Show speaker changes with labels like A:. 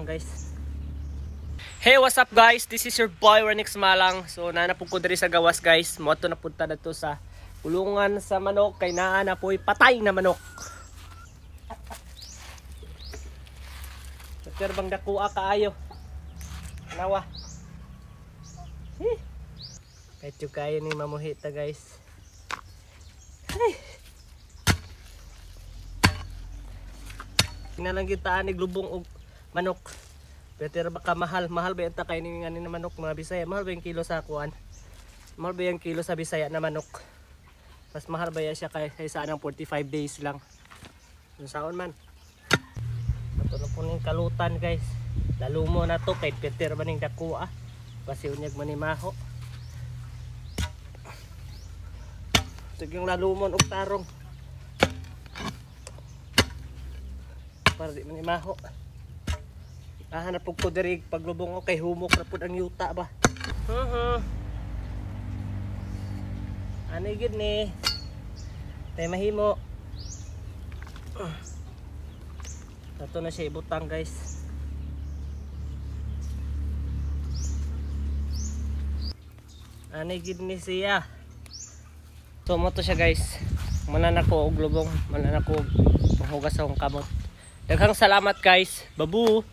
A: guys. Hey, what's up guys? This is your boy Renix Malang. So nanapog ko diri sa gawas guys. Mo ato napunta na to sa kulungan sa manok kay naa na po'y patay na manok. Pero bang dakuha kaayo. Nawa. Kahit yung kayo ni mamuhita guys. Lang kita ni glubong og manok. Pero baka mahal ba yung takay ni nga ni manok mga Bisaya? Mahal ba yung kilo sa kuan? Mahal ba yung kilo sa Bisaya na manok? Mas mahal ba siya kaysa ng 45 days lang? Yung saon man. Ito na po ng kalutan guys. Lalumo na to kay Peter ba ning dakuha? Kasi unyag manimaho. Ito yung lalumon og tarong. Para di manimaho. Hanap po ko diri paglubong ko kay humok na po ang yuta ba. Ano yun ni? Tayo mahimo. Ito na siya ibutang guys. Ano yun ni siya? So mo to siya guys. Mananako og lubong. Mananako og mahugas akong kamot. Daghang salamat guys. Babu!